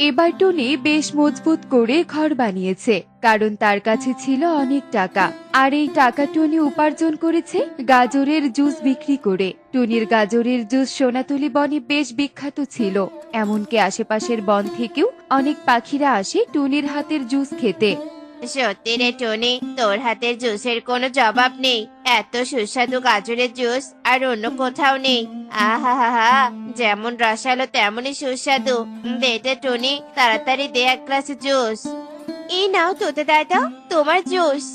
এবার টুনি বেশ মজবুত করে ঘর বানিয়েছে, কারণ তার কাছে ছিল অনেক টাকা। আর এই টাকা টুনি উপার্জন করেছে গাজরের জুস বিক্রি করে। টুনির গাজরের জুস সোনাতলি বনে বেশ বিখ্যাত ছিল, এমনকি আশেপাশের বন থেকেও অনেক পাখিরা আসে টুনির হাতের জুস খেতে। সত্যি রে টনি, তোর হাতের জুসের কোনো জবাব নেই। এত সুস্বাদু গাজরের জুস আর অন্য কোথাও নেই। আহা হা হা, যেমন রসালো তেমনই সুস্বাদু। দে দে টনি, তাড়াতাড়ি দে এক গ্লাস জুস। এই নাও তোতে দাদা, তোমার জুস।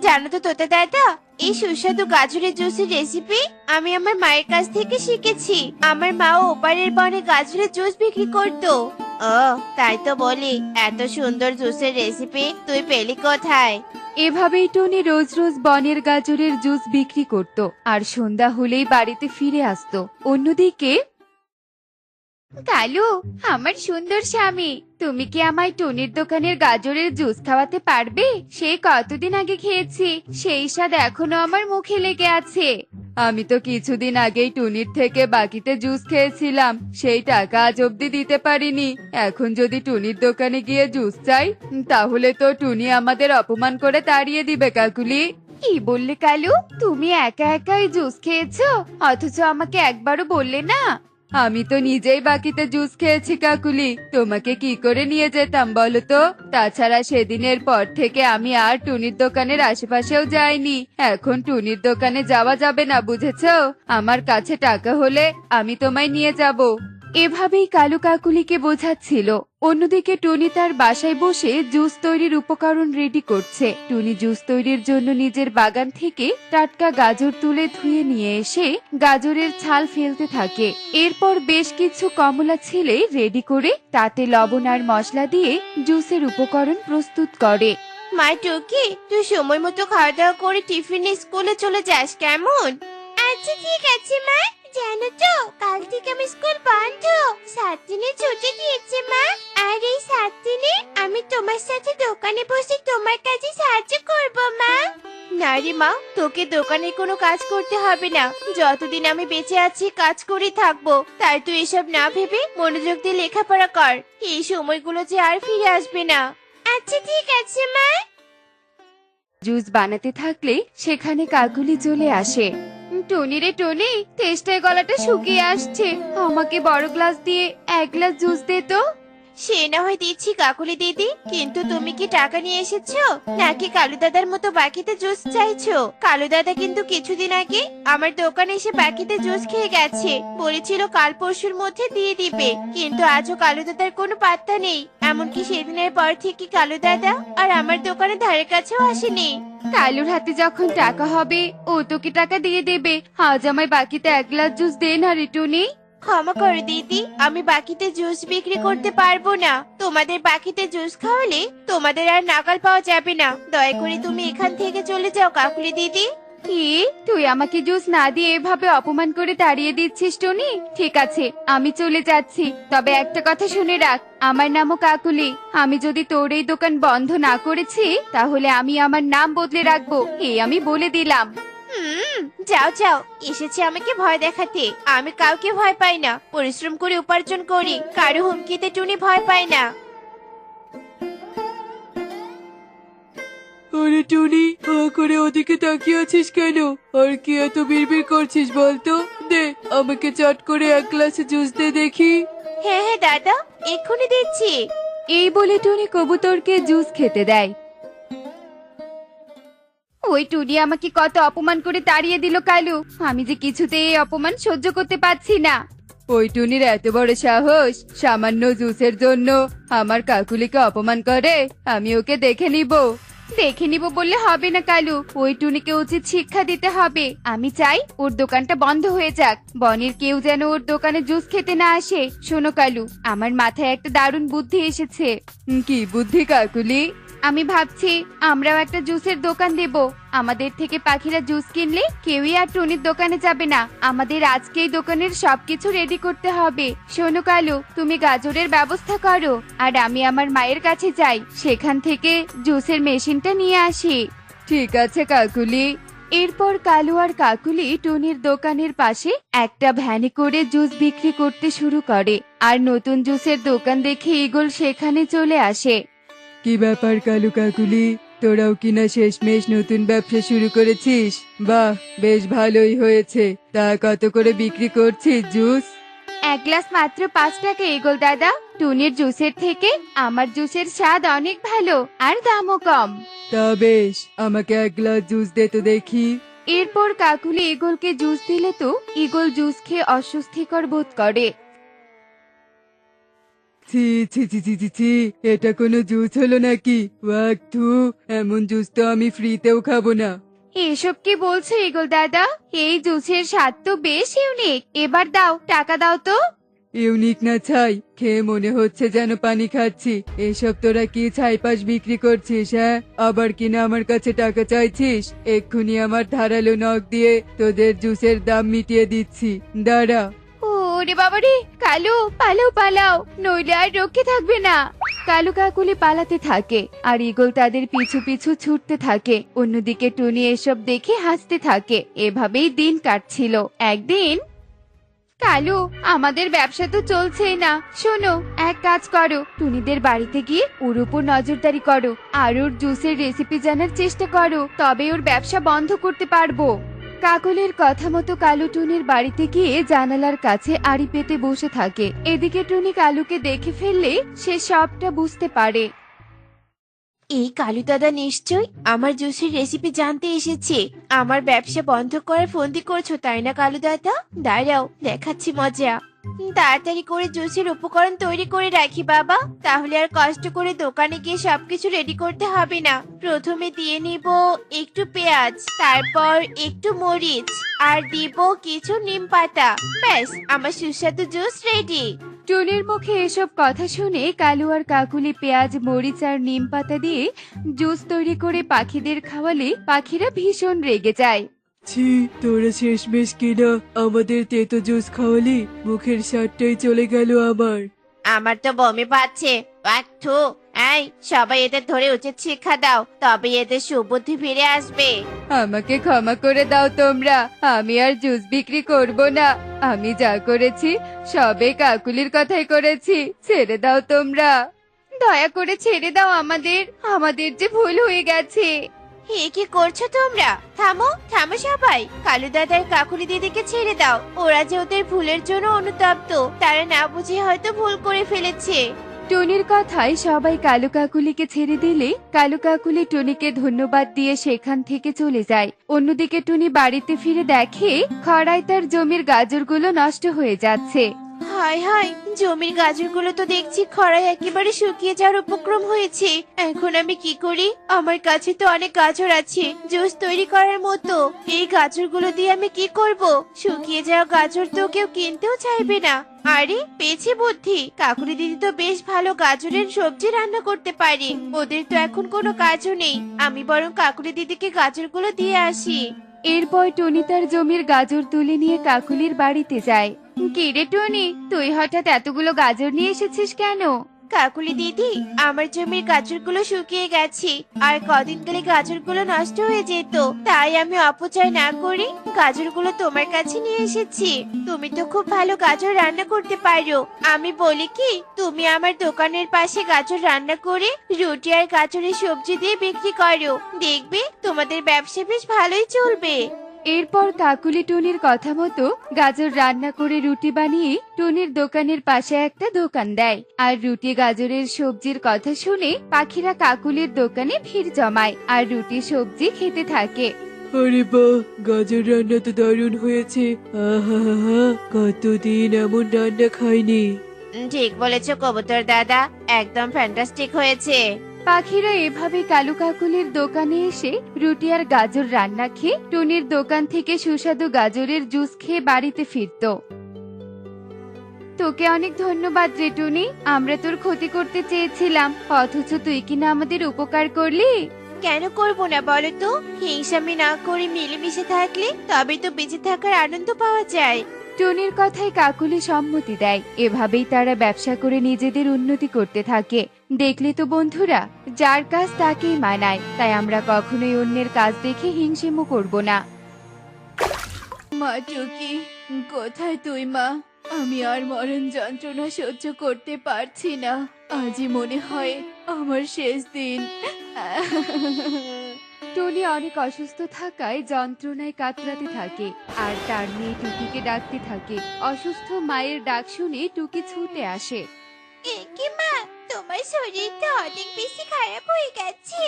জানো তো তোতে দাদা, এই সুস্বাদু গাজরের জুসের রেসিপি আমি আমার মায়ের কাছ থেকে শিখেছি। আমার মাও ওপারের বনে গাজরের জুস বিক্রি করতো। ও তাই তো বলি, এত সুন্দর জুসের রেসিপি তুই পেলি কোথায়? এভাবেই টুনি রোজ রোজ বনের গাজরের জুস বিক্রি করত আর সন্ধ্যা হলেই বাড়িতে ফিরে আসতো। অন্যদিকে কালু, আমার সুন্দর স্বামী, তুমি কি আমায় টুনির দোকানের গাজরের জুস খাওয়াতে পারবে? সেই কতদিন আগে খেয়েছি, সেই স্বাদ এখনো আমার মুখে লেগে আছে। আমি তো কিছুদিন আগেই টুনির থেকে বাকিতে জুস খেয়েছিলাম, সেই টাকা আজ অব্দি দিতে পারিনি। এখন যদি টুনির দোকানে গিয়ে জুস চাই, তাহলে তো টুনি আমাদের অপমান করে তাড়িয়ে দিবে। কাকুলি, কি বললে কালু? তুমি একা একাই জুস খেয়েছো, অথচ আমাকে একবারও বললে না? আমি তো নিজেই বাকিতে জুস খেয়েছি কাকুলি, তোমাকে কি করে নিয়ে যেতাম বলো তো? তাছাড়া সেদিনের পর থেকে আমি আর টুনির দোকানের আশেপাশেও যাইনি। এখন টুনির দোকানে যাওয়া যাবে না, বুঝেছো? আমার কাছে টাকা হলে আমি তোমায় নিয়ে যাব। এভাবেই কালু কাকুলিকে বোঝাচ্ছিল। অন্যদিকে টুনি তার বাসায় বসে জুস তৈরির উপকরণ রেডি করছে। টুনি জুস তৈরির জন্য নিজের বাগান থেকে টাটকা গাজর তুলে ধুয়ে নিয়ে এসে গাজরের ছাল ফেলতে থাকে। এরপর বেশ কিছু কমলা ছিলে রেডি করে তাতে লবণ আর মশলা দিয়ে জুসের উপকরণ প্রস্তুত করে। মা টুকি, তুই সময় মতো খাওয়া দাওয়া করে টিফিনে স্কুলে চলে যাস কেমন? আচ্ছা ঠিক আছে মা। জানো তো, কাল থেকে আমি স্কুল বন্ধ, 7 দিনের ছুটি দিয়েছে মা। আর এই 7 দিনে আমি তোমার সাথে দোকানে বসে তোমার কাজে সাহায্য করব মা। না রে মা, তোকে দোকানে কোনো কাজ করতে হবে না। যতদিন আমি বেঁচে আছি কাজ করে থাকবো। তাই তুই এসব না ভেবে মনোযোগ দিয়ে লেখাপড়া কর। এই সময়গুলো যে আর ফিরে আসবে না। আচ্ছা ঠিক আছে মা। জুস বানাতে থাকলে সেখানে কাকুলি চলে আসে। টনি রে টনি, তেষ্টায় গলাটা শুকিয়ে আসছে, আমাকে বড় গ্লাস দিয়ে 1 গ্লাস জুস দে তো। সে না হয় দিচ্ছি কাকুলি দিদি, কিন্তু তুমি কি টাকা নিয়ে এসেছো নাকি কালু দাদার মতো বাকিতে জুস চাইছো? কালু দাদা কিন্তু কিছুদিন আগে আমার দোকানে এসে বাকিতে জুস খেয়ে গেছে, বলেছিল কাল পরশুর মধ্যে দিয়ে দিবে, কিন্তু আজও কালু দাদার কোনো পাত্তা নেই। এমনকি সেদিনের পর থেকে কালু দাদা আর আমার দোকানে ধারে কাছেও আসেনি। কালুর হাতে যখন টাকা হবে ও তোকে টাকা দিয়ে দেবে। আজ আমায় বাকিতে 1 গ্লাস জুস দে না রে টনি। ক্ষমা করো দিদি, আমি বাকিতে জুস বিক্রি করতে পারবো না। তোমাদের বাকিতে জুস খাওয়ালে তোমাদের আর নাগাল পাওয়া যাবে না। দয়া করে তুমি এখান থেকে চলে যাও কাকুলি দিদি। কি, তুই আমাকে জুস না দিয়ে এভাবে অপমান করে তাড়িয়ে দিচ্ছিস টনি? ঠিক আছে, আমি চলে যাচ্ছি, তবে একটা কথা শুনে রাখ, আমার নামও কাকুলি। আমি যদি তোর এই দোকান বন্ধ না করেছি, তাহলে আমি আমার নাম বদলে রাখবো, এই আমি বলে দিলাম। যাও যাও, এসেছে আমাকে ভয় দেখাতে। আমি কাউকে ভয় পাই না, পরিশ্রম করে উপার্জন করি, কারো হুমকিতে টুনি ভয় পায় না। আরে টুনি, হা করে ওদিকে তাকিয়ে আছিস কেন? আর কি এত বিড়বিড় করছিস বলতো? দে আমাকে চট করে 1 গ্লাস জুস দে দেখি। হ্যাঁ হ্যাঁ দাদা, এক্ষুনি দিচ্ছি। এই বলে টুনি কবুতরকে জুস খেতে দেয়। ওই টুনি আমাকে কত অপমান করে তাড়িয়ে দিল কালু, আমি যে কিছুতেই এই অপমান সহ্য করতে পারছি না। ওই টুনির এত বড় সাহস, সামান্য জুসের জন্য আমার কাকুলিকে অপমান করে? আমি ওকে দেখে নিব। দেখে নিব বললে হবে না কালু, ওই টুনিকে উচিত শিক্ষা দিতে হবে। আমি চাই ওর দোকানটা বন্ধ হয়ে যাক, বনের কেউ যেন ওর দোকানে জুস খেতে না আসে। শোনো কালু, আমার মাথায় একটা দারুণ বুদ্ধি এসেছে। কি বুদ্ধি কাকুলি? আমি ভাবছি আমরাও একটা জুসের দোকান দেব। আমাদের থেকে পাখিরা জুস কিনলে কেউই আর টনির দোকানে যাবে না। আমাদের আজকেই দোকানের সবকিছু রেডি করতে হবে। শোনো কালু, তুমি গাজরের ব্যবস্থা করো, আর আমি আমার মায়ের কাছে যাই, সেখান থেকে জুসের মেশিনটা নিয়ে আসি। ঠিক আছে কাকুলি। এরপর কালু আর কাকুলি টুনির দোকানের পাশে একটা ভ্যানে করে জুস বিক্রি করতে শুরু করে। আর নতুন জুসের দোকান দেখে ঈগল সেখানে চলে আসে। কি ব্যাপার কালু কাকুলি, তোরাও কিনা শেষমেশ নতুন ব্যবসা শুরু করেছিস? বাহ, বেশ ভালোই হয়েছে। তা কত করে বিক্রি করছিস জুস? এক গ্লাস মাত্র 5 টাকা ঈগল দাদা। টুনির জুসের থেকে আমার জুসের স্বাদ অনেক ভালো আর দামও কম। তা বেশ, আমাকে 1 গ্লাস জুস দে তো দেখি। এরপর কাকুলি ঈগলকে জুস দিলে তো ঈগল জুস খেয়ে অস্বস্তিকর বোধ করে। ছি ছি ছি ছি ছি ছি, এটা কোনো জুস হলো নাকি? ওয়াক থু, এমন জুস তো আমি ফ্রিতেও খাবো না। এসব কি বলছো ঈগল দাদা? এই জুসের স্বাদ তো বেশ ইউনিক। এবার দাও, টাকা দাও তো। ইউনিক না ছাই, খেয়ে মনে হচ্ছে যেন পানি খাচ্ছি। এসব তোরা কি ছাইপাশ বিক্রি করছিস? হ্যাঁ, আবার কিনা আমার কাছে টাকা চাইছিস? এক্ষুনি আমার ধারালো নখ দিয়ে তোদের জুসের দাম মিটিয়ে দিচ্ছি, দাঁড়া। ওরে বাবারে, কালু পালাও পালাও, নইলে আর রক্ষে থাকবে না। কালু কাকুলি পালাতে থাকে আর ঈগল তাদের পিছু পিছু ছুটতে থাকে। অন্যদিকে টুনি এসব দেখে হাসতে থাকে। এভাবেই দিন কাটছিল। একদিন, কালু, আমাদের ব্যবসা তো চলছেই না। শোনো, এক কাজ করো, টুনিদের বাড়িতে গিয়ে ওর উপর নজরদারি করো আর ওর জুসের রেসিপি জানার চেষ্টা করো, তবে ওর ব্যবসা বন্ধ করতে পারবো। কাকলের কথা মতো কালু টুনির বাড়িতে গিয়ে জানালার কাছে আড়ি পেতে বসে থাকে। এদিকে টুনি কালুকে দেখে ফেললে সে সবটা বুঝতে পারে। এই কালু দাদা নিশ্চয় আমার জুসের রেসিপি জানতে এসেছে। আমার ব্যবসা বন্ধ করার ফন্দি করছো তাই না কালু দাদা? দাঁড়াও, দেখাচ্ছি মজা। তাড়াতাড়ি করে জুসের উপকরণ তৈরি করে রাখি বাবা, তাহলে আর কষ্ট করে দোকানে গিয়ে সবকিছু রেডি করতে হবে না। প্রথমে দিয়ে নিব একটু পেঁয়াজ, তারপর একটু মরিচ, আর দিব কিছু নিম পাতা। ব্যাস, আমার সুস্বাদু জুস রেডি। টুনির মুখে এসব কথা শুনে কালু আর কাকুলি পেঁয়াজ, মরিচ আর নিম পাতা দিয়ে জুস তৈরি করে পাখিদের খাওয়ালে পাখিরা ভীষণ রেগে যায়। ছি, তোরা শেষমেশ কিনা আমাদের তেতো জুস খাওয়ালি, মুখের স্বাদটাই চলে গেল আমার। আমার তো বমি পাচ্ছে। থু, এই সবাই এদের ধরে উচিত শিক্ষা দাও, তবে এদের সুবুদ্ধি ফিরে আসবে। আমাকে ক্ষমা করে দাও তোমরা, আমি আর জুস বিক্রি করব না। আমি যা করেছি সবে কাকুলির কথাই করেছি। ছেড়ে দাও তোমরা, দয়া করে ছেড়ে দাও আমাদের। আমাদের যে ভুল হয়ে গেছে। হে, কি করছো তোমরা? থামো থামো সবাই, কালু দাদার কাকুলি দিদিকে ছেড়ে দাও। ওরা যে ওদের ভুলের জন্য অনুতপ্ত, তারা না বুঝে হয়তো ভুল করে ফেলেছে। টুনির কথায় সবাই কালু কাকুলিকে ছেড়ে দিলে কালু কাকুলি টুনিকে ধন্যবাদ দিয়ে সেখান থেকে চলে যায়। অন্যদিকে টুনি বাড়িতে ফিরে দেখে খরায় তার জমির গাজরগুলো নষ্ট হয়ে যাচ্ছে। হায় হায়, জমির গাজরগুলো তো দেখছি খরায় একেবারে শুকিয়ে যাওয়ার উপক্রম হয়েছে। এখন আমি কি করি? আমার কাছে তো অনেক গাজর আছে জুস তৈরি করার মতো। এই গাজরগুলো দিয়ে আমি কি করব? শুকিয়ে যাওয়া গাজর তো কেউ কিনতেও চাইবে না। আরে, পেয়েছি বুদ্ধি। কাকুলি দিদি তো বেশ ভালো গাজরের সবজি রান্না করতে পারে। ওদের তো এখন কোনো কাজও নেই। আমি বরং কাকুলি দিদিকে গাজরগুলো দিয়ে আসি। এরপর টুনি তার জমির গাজর তুলে নিয়ে কাকুলির বাড়িতে যায়। কি রে টুনি, তুই হঠাৎ এতগুলো গাজর নিয়ে এসেছিস কেন? কাকুলি দিদি, আমার জমির গাজরগুলো শুকিয়ে গেছে আর কদিন গেলে গাজরগুলো নষ্ট হয়ে যেত। তাই আমি অপচয় না করে গাজরগুলো তোমার কাছে নিয়ে এসেছি। তুমি তো খুব ভালো গাজর রান্না করতে পারো। আমি বলি কি, তুমি আমার দোকানের পাশে গাজর রান্না করে রুটি আর গাজরের সবজি দিয়ে বিক্রি করো। দেখবে তোমাদের ব্যবসা বেশ ভালোই চলবে। এরপর কাকুলি টুনির কথা মতো গাজর রান্না করে রুটি বানিয়ে টুনির দোকানের পাশে একটা দোকান দেয়। আর রুটি গাজরের সবজির কথা শুনে পাখিরা কাকুলির দোকানে ভিড় জমায় আর রুটি সবজি খেতে থাকে। আরে বাহ, গাজর রান্না তো দারুণ হয়েছে। আহা, কতদিন এমন রান্না খাইনি। ঠিক বলেছো কবুতর দাদা, একদম ফ্যান্টাস্টিক হয়েছে। পাখিরা এভাবে কালু কাকুলির দোকানে এসে রুটি আর গাজর রান্না খেয়ে টুনির দোকান থেকে সুস্বাদু গাজরের জুস খেয়ে বাড়িতে ফিরত। তোকে অনেক ধন্যবাদ রে টুনি, আমরা তোর ক্ষতি করতে চেয়েছিলাম, অথচ তুই কিনা আমাদের উপকার করলি। কেন করবো না বলো তো? হিংসামি না করে মিলেমিশে থাকলে তবে তো বেঁচে থাকার আনন্দ পাওয়া যায়। টুনির কথায় কাকুলি সম্মতি দেয়। এভাবেই তারা ব্যবসা করে নিজেদের উন্নতি করতে থাকে। দেখলে তো বন্ধুরা, যার কাজ তাকেই মানায়, তাই আমরা কখনোই অন্যের কাজ দেখে হিংসেমো করব না। মা টুকি, কোথায় তুই মা? আমি আর মরণ যন্ত্রণা সহ্য করতে পারছি না। আজই মনে হয় আমার শেষ দিন। টনি অনেক অসুস্থ থাকায় যন্ত্রণায় কাতরাতে থাকে আর তার মেয়ে টুকিকে ডাকতে থাকে। অসুস্থ মায়ের ডাক শুনে টুকি ছুটে আসে। কি মা, তোমার শরীরটা অনেক বেশি খারাপ হয়ে গেছে।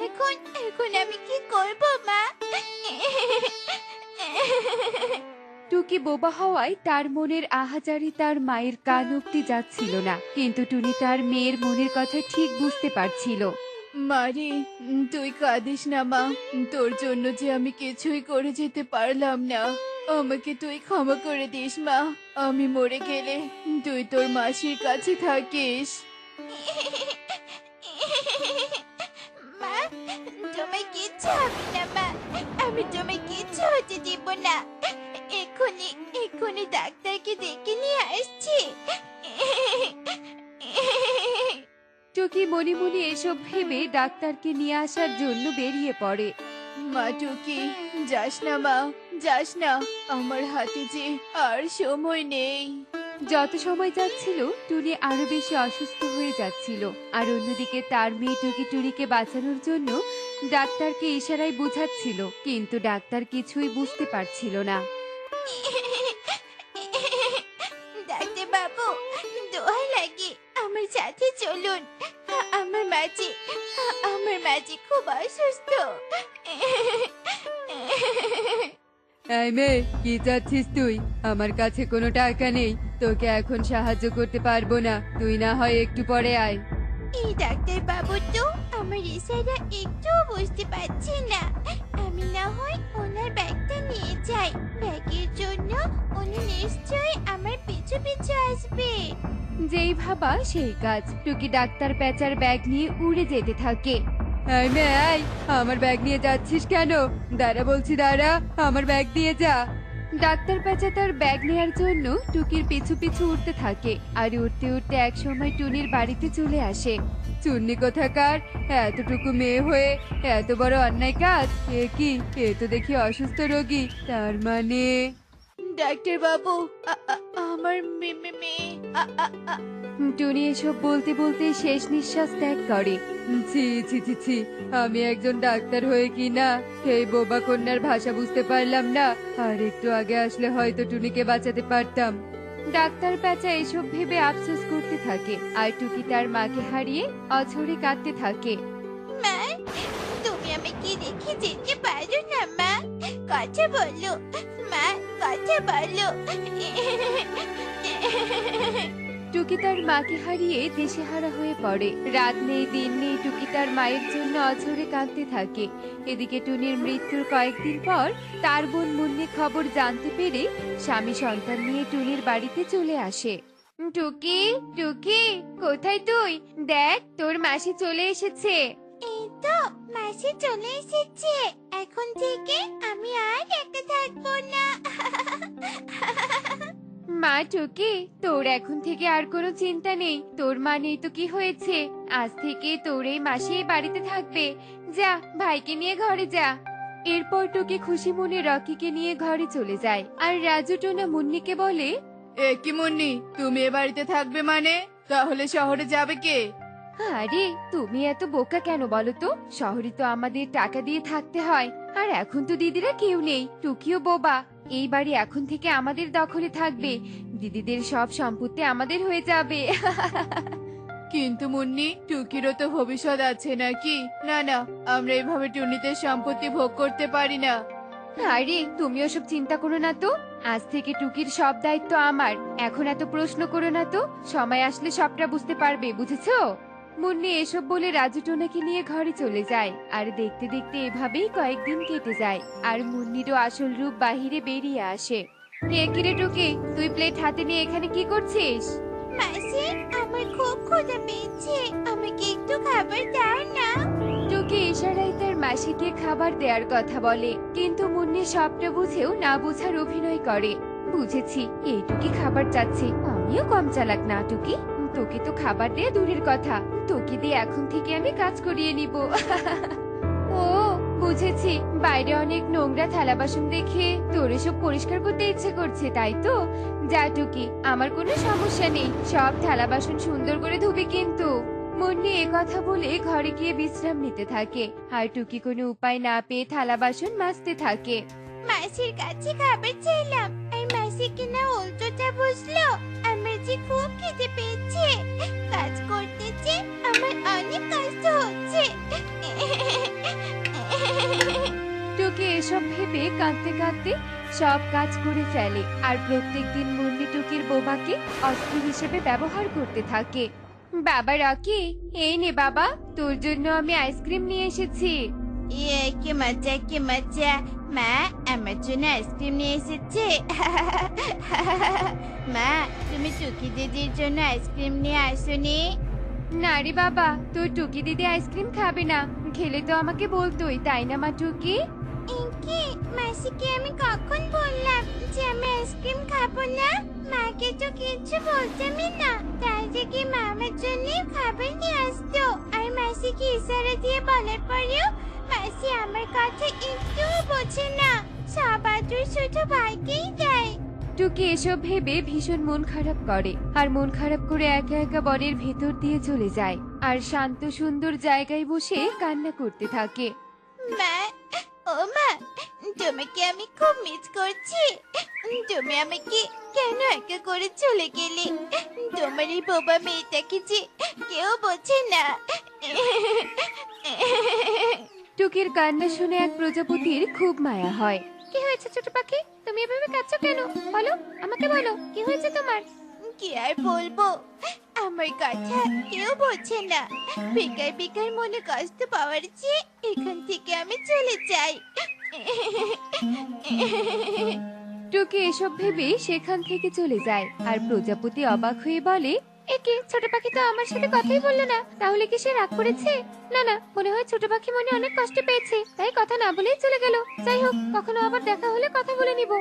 এখন এখন আমি কি করব মা? টুকি বোবা হওয়ায় তার মনের আহাজারি তার মায়ের কান অব্দি যাচ্ছিল না, কিন্তু টুনি তার মেয়ের মনের কথা ঠিক বুঝতে পারছিল। মারি, তুই কাঁদিস না মা। তোর জন্য যে আমি কিছুই করে যেতে পারলাম না, আমাকে তুই ক্ষমা করে দিস মা। আমি মরে গেলে তুই তোর মাসির কাছে থাকিস। মা, তোমায় কিচ্ছু হবে না মা। আমি তোমায় কিচ্ছু হতে দিব না। এক্ষুনি এক্ষুনি ডাক্তারকে ডেকে নিয়ে আসছি। টুকি মনে মনে এসব ভেবে ডাক্তারকে নিয়ে আসার জন্য বেরিয়ে পড়ে। মা টুকি, যাস না মা, যাস না। আমার হাতে যে আর সময় নেই। যত সময় যাচ্ছিল টুনি আরো বেশি অসুস্থ হয়ে যাচ্ছিল, আর অন্যদিকে তার মেয়ে টুকি টুনিকে বাঁচানোর জন্য ডাক্তারকে ইশারায় বোঝাচ্ছিল, কিন্তু ডাক্তার কিছুই বুঝতে পারছিল না। ডাক্তার বাবু, দোহাই লাগে, আমার সাথে চলুন। আমার মাঝি খুব অসুস্থ। এই মেয়ে, কি চাচ্ছিস তুই? আমার কাছে কোনো টাকা নেই, তোকে এখন সাহায্য করতে পারবো না। তুই না হয় একটু পরে আয়। এই ডাক্তার বাবু তো আমার ইশারা একটুও বুঝতে পারছে না। আমি না হয় ওনার ব্যাগটা নিয়ে যাই। ব্যাগের জন্য উনি নিশ্চয়ই আমার পিছু পিছু আসবে। যেই ভাবা সেই কাজ, টুকি ডাক্তার পেঁচার ব্যাগ নিয়ে উড়ে যেতে থাকে। এই মেয়ে, এই, আমার ব্যাগ নিয়ে যাচ্ছিস কেন? দাঁড়া বলছি, দাঁড়া, আমার ব্যাগ দিয়ে যা। ডাক্তার পেঁচা তার ব্যাগ নেয়ার জন্য টুকির পিছু পিছু উঠতে থাকে, আর উঠতে উঠতে এক সময় টুনির বাড়িতে চলে আসে। চুন্নি কোথাকার, এতটুকু মেয়ে হয়ে এত বড় অন্যায় কাজ! এ কি, এ তো দেখি অসুস্থ রোগী। তার মানে ডাক্তার বাবু, আমার মেয়ে। টুনি এসব বলতে বলতে শেষ নিঃশ্বাস ত্যাগ করে। ছি ছি ছি ছি, আমি একজন ডাক্তার হয়ে কি না এই বোবা কন্যার ভাষা বুঝতে পারলাম না। আর একটু আগে আসলে হয়তো টুনিকে বাঁচাতে পারতাম। ডাক্তার পেঁচা এসব ভেবে আফসোস করতে থাকে, আর টুকি তার মাকে হারিয়ে অঝরে কাঁদতে থাকে। মা, তুমি আমাকে রেখে যেতে পারো না মা। কথা বলো মা, কথা বলো। টুকি তার মাকে হারিয়ে দিশেহারা হয়ে পড়ে। রাত নেই দিন নেই, টুকি তার মায়ের জন্য অঝরে কাঁদতে থাকে। এদিকে টুনির মৃত্যুর কয়েকদিন পর তার বোন মুন্নি খবর জানতে পেরে স্বামী সন্তান নিয়ে টুনির বাড়িতে চলে আসে। টুকি, টুকি, কোথায় তুই? দেখ, তোর মাসি চলে এসেছে। এই তো মাসি চলে এসেছে। এখন থেকে আমি আর একা থাকবো না। মা টুকি, তোর এখন থেকে আর কোনো চিন্তা নেই। তোর মা নেই তো কি হয়েছে? আজ থেকে তোর এই মাসি এই বাড়িতে থাকবে। যা, ভাইকে নিয়ে ঘরে যা। এরপর টুকি খুশি মনে রকিকে নিয়ে ঘরে চলে যায়, আর রাজু টোনা মুন্নিকে বলে, এ কি মুন্নি, তুমি এ বাড়িতে থাকবে মানে? তাহলে শহরে যাবে কে? আরে তুমি এত বোকা কেন বলো তো? শহরে তো আমাদের টাকা দিয়ে থাকতে হয়, আর এখন তো দিদিরা কেউ নেই। টুকিও বোবা। এই বাড়ি এখন থেকে আমাদের দখলে থাকবে। দিদিদের সব সম্পত্তি আমাদের হয়ে যাবে। কিন্তু মুন্নি, টুকিরও তো ভবিষ্যৎ আছে নাকি? না না, আমরা এভাবে টুনিদের সম্পত্তি ভোগ করতে পারি না। আরে তুমি ওসব চিন্তা করো না তো। আজ থেকে টুকির সব দায়িত্ব আমার। এখন এত প্রশ্ন করো না তো। সময় আসলে সবটা বুঝতে পারবে, বুঝেছো? মুন্নি এসব বলে রাজু টোনাকে নিয়ে ঘরে চলে যায়, আর দেখতে দেখতে এভাবেই কয়েকদিন কেটে যায়, আর মুন্নিরও আসল রূপ বাহিরে বেরিয়ে আসে। কিরে টুকি, তুই প্লেট হাতে নিয়ে এখানে কি করছিস? মাসি, আমার খুব ক্ষুধা পেয়েছে, আমাকে একটু খাবার দাও না। টুকি ইশারায় তার মাসিকে খাবার দেওয়ার কথা বলে, কিন্তু মুন্নি সবটা বুঝেও না বোঝার অভিনয় করে। বুঝেছি, এইটুকি খাবার চাচ্ছে। আমিও কম চালাক না টুকি। তোকে তো খাবার দিয়ে দূরের কথা, তোকে দিয়ে এখন থেকে আমি কাজ করিয়ে নিব। ও বুঝেছি, বাইরে অনেক নোংরা থালা বাসন দেখে তোর এসব পরিষ্কার করতে ইচ্ছে করছে, তাই তো? যা টুকি, আমার কোনো সমস্যা নেই, সব থালা বাসন সুন্দর করে ধুবি কিন্তু। মুন্নি কথা বলে ঘরে গিয়ে বিশ্রাম নিতে থাকে, আর টুকি কোনো উপায় না পেয়ে থালা বাসন মাজতে থাকে। মাসির কাছে খাবার চাইলাম, আর মাসি কিনা উল্টোটা বুঝলো। আমার যে খুব খিদে পেয়েছে, কাজ করতেছে, আমার অনেক কষ্ট হচ্ছে। টুকি এসব ভেবে কাঁদতে কাঁদতে সব কাজ করে ফেলে, আর প্রত্যেকদিন মুন্নি টুকির বোমাকে অস্ত্র হিসেবে ব্যবহার করতে থাকে। বাবা রকি, এই নে বাবা, তোর জন্য আমি আইসক্রিম নিয়ে এসেছি। কি মজা, কি মজা। মা আমার জন্য আইসক্রিম নিয়ে এসেছে। মা, তুমি টুকি দিদির জন্য আইসক্রিম নিয়ে আসোনি? না রে বাবা, তোর টুকি দিদি আইসক্রিম খাবে না, খেলে তো আমাকে বলতোই, তাই না মা টুকি? কি মাসিকে আমি কখন বললাম যে আমি আইসক্রিম খাবো না? মাকে তো কিছু বলতামই না, তাই যে কি মামার জন্য খাবার নিয়ে আসতো। আর মাসিকে ইশারা দিয়ে বলার পরেও মাসি আমার কথা একটুও বোঝে না, সব আদর শুধু ভাইকেই দেয়। টুকি এসব ভেবে ভীষণ মন খারাপ করে, আর মন খারাপ করে একা একা বনের ভেতর দিয়ে চলে যায়, আর শান্ত সুন্দর জায়গায় বসে কান্না করতে থাকে। মা, ও মা, তোমাকে আমি খুব মিস করছি। তুমি আমাকে কেন একা করে চলে গেলে? তোমার এই বোবা মেয়েটাকে যে কেউ বোঝে না। টুকির কান্না শুনে এক প্রজাপতির খুব মায়া হয়। কি হয়েছে ছোট পাখি, তুমি এভাবে কাঁদছো কেন? বলো, আমাকে বলো, কি হয়েছে তোমার? কি আর বলবো, আমার কথা কেউ বোঝে না। বেকার বেকার মনে কষ্ট পাওয়ার চেয়ে এখান থেকে আমি চলে যাই। টুকি এসব ভেবে সেখান থেকে চলে যায়, আর প্রজাপতি অবাক হয়ে বলে, একে ছোট পাখি তো আমার সাথে কথাই বললো না, তাহলে কি সে রাগ করেছে? না না, মনে হয় ছোট পাখি মনে অনেক কষ্ট পেয়েছে, তাই কথা না বলেই চলে গেল। যাই হোক, কখনো আবার দেখা হলে কথা বলে নিব।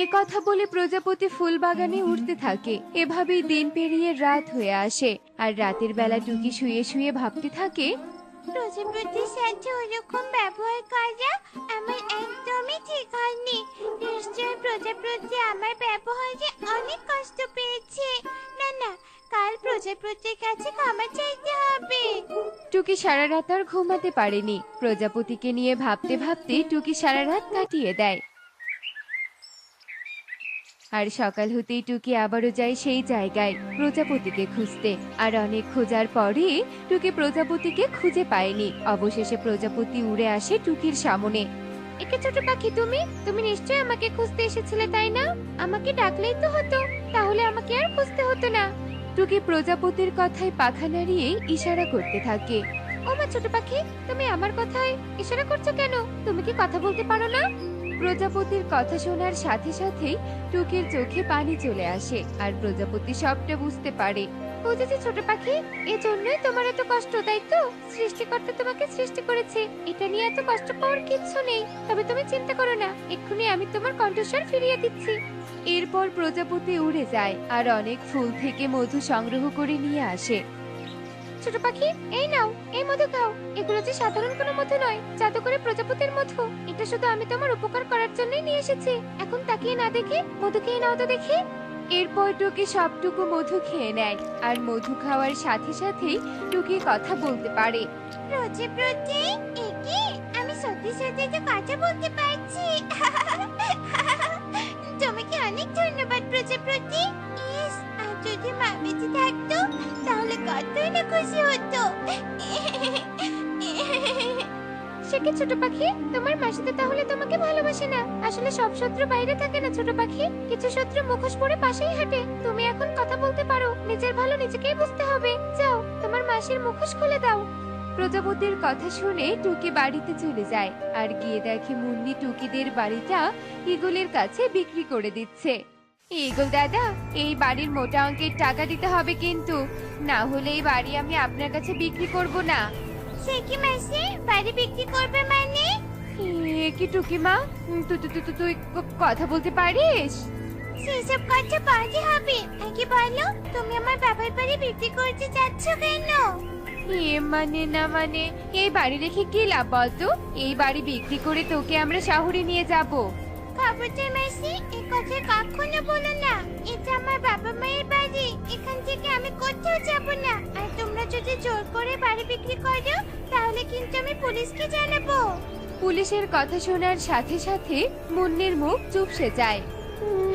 এ কথা বলে প্রজাপতি ফুল বাগানে উঠতে থাকে। এভাবেই দিন পেরিয়ে রাত হয়ে আসে, আর রাতের বেলা টুকি শুয়ে শুয়ে ভাবতে থাকে, প্রজাপতির সাথে ওরকম ব্যবহার করা আমার একদমই ঠিক হয়নি। নিশ্চয় প্রজাপতি আমার ব্যবহারে অনেক কষ্ট পেয়েছে। না না, কাল প্রজাপতির কাছে ক্ষমা চাইতে হবে। টুকি সারা রাত আর ঘুমাতে পারেনি। প্রজাপতিকে নিয়ে ভাবতে ভাবতে টুকি সারা রাত কাটিয়ে দেয়। আর সকাল হতেই টুকি আবারও যায় সেই জায়গায় প্রজাপতিকে খুঁজতে, আর অনেক খোঁজার পরে টুকি প্রজাপতিকে খুঁজে পায়নি। অবশেষে প্রজাপতি উড়ে আসে টুকির সামনে। একে ছোট পাখি, তুমি নিশ্চয়ই আমাকে খুঁজতে এসেছিলে, তাই না? আমাকে ডাকলেই তো হতো, তাহলে আমাকে আর খুঁজতে হতো না। টুকি প্রজাপতির কথায় পাখা নাড়িয়ে ইশারা করতে থাকে। ওমা ছোট পাখি, তুমি আমার কথায় ইশারা করছো কেন? তুমি কি কথা বলতে পারো না? প্রজাপতির কথা শোনার সাথে সাথেই টুকির চোখে পানি চলে আসে, আর প্রজাপতি সবটা বুঝতে পারে। বুঝেছি ছোট পাখি, এজন্যই তোমার এত কষ্ট, তাই তো? সৃষ্টিকর্তা তোমাকে সৃষ্টি করেছে, এটা নিয়ে এত কষ্ট পাওয়ার কিচ্ছু নেই। তবে তুমি চিন্তা করো না, এক্ষুনি আমি তোমার কণ্ঠস্বর ফিরিয়ে দিচ্ছি। এরপর প্রজাপতি উড়ে যায়, আর অনেক ফুল থেকে মধু সংগ্রহ করে নিয়ে আসে। ছোট পাখি, এই নাও, এই মধু খাও। এগুলো যে সাধারণ কোনো মধু নয়, জাদু করে প্রজাপতির মধু। এটা শুধু আমি তোমার উপকার করার জন্যই নিয়ে এসেছি। এখন তাকিয়ে না দেখে মধু খেয়ে নাও তো দেখি। এরপর টুকি সবটুকু মধু খেয়ে নেয়, আর মধু খাওয়ার সাথে সাথেই টুকি কথা বলতে পারে। প্রজাপতি, একে আমি সত্যি সত্যি তো কথা বলতে পারছি। তোমাকে অনেক ধন্যবাদ প্রজাপতি। ইস, আর যদি মা বেঁচে থাকতো তাহলে কতই না খুশি হতো। সে কি ছোট পাখি, তোমার মাসি তো তাহলে তোমাকে ভালোবাসে না। আসলে সব শত্রু বাইরে থাকে না ছোট পাখি, কিছু শত্রু মুখোশ পরে পাশেই হাঁটে। তুমি এখন কথা বলতে পারো, নিজের ভালো নিজেকেই বুঝতে হবে। যাও, তোমার মাসির মুখোশ খুলে দাও। প্রজাপতির কথা শুনে টুকি বাড়িতে চলে যায়, আর গিয়ে দেখে মুন্নি টুকিদের বাড়িটা ইগলের কাছে বিক্রি করে দিচ্ছে। ইগল দাদা, এই বাড়ির মোটা অঙ্কের টাকা দিতে হবে কিন্তু, না হলে এই বাড়ি আমি আপনার কাছে বিক্রি করব না। সে কি মাসি, বাড়ি বিক্রি করবে মানে? কি টুকি মা, তুই কথা বলতে পারিস? সেসব কথা পরে হবে। আগে বলো, তুমি আমার বাবার বাড়ি বিক্রি করতে যাচ্ছ কেন? মানে না মানে, এই বাড়ি রেখে কি লাভ বলতো? এই বাড়ি বিক্রি করে তোকে আমরা শহরে নিয়ে যাব। খবরদার মাসি, এই কথা কখনো বলো না। এটা আমার বাবা মায়ের বাড়ি, এখান থেকে আমি কোথাও যাব না। আর তোমরা যদি জোর করে বাড়ি বিক্রি করো, তাহলে কিন্তু আমি পুলিশকে জানাবো। পুলিশের কথা শোনার সাথে সাথে মুন্নির মুখ চুপসে যায়।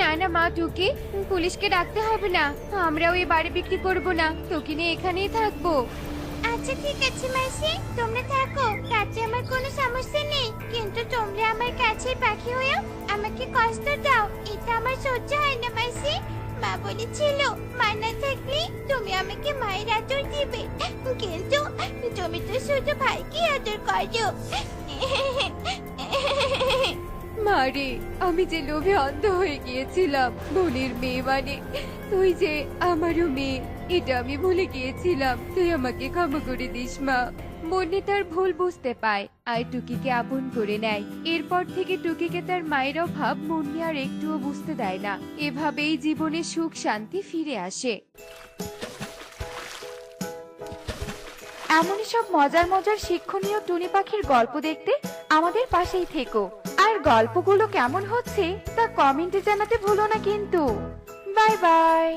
না না মা টুকি, পুলিশকে ডাকতে হবে না। আমরাও এই বাড়ি বিক্রি করব না, তোকে নিয়ে এখানেই থাকবো। আচ্ছা ঠিক আছে মাসি, তোমরা থাকো, তাতে আমার কোনো সমস্যা নেই। কিন্তু তোমরা আমার কাছে পাখি হয়েও আমাকে কষ্ট দাও, এটা আমার সহ্য হয় না মাসি। মা বলেছিল, মা না থাকলে তুমি আমাকে মায়ের আদর দিবে, কিন্তু তুমি তো শুধু ভাইকে আদর করো। মারে, আমি যে লোভে অন্ধ হয়ে গিয়েছিলাম। বোনের মেয়ে মানে তুই যে আমারও মেয়ে, এটা আমি ভুলে গিয়েছিলাম। তুই আমাকে ক্ষমা করে দিস মা। মুন্নি তার ভুল বুঝতে পায় আর টুকিকে আপন করে নেয়। এরপর থেকে টুকিকে তার মায়ের অভাব মুন্নি আর একটুও বুঝতে দেয় না। এভাবেই জীবনে সুখ শান্তি ফিরে আসে। এমনই সব মজার মজার শিক্ষণীয় টুনি পাখির গল্প দেখতে আমাদের পাশেই থেকো। আর গল্পগুলো কেমন হচ্ছে তা কমেন্টে জানাতে ভুলো না কিন্তু। Bye bye.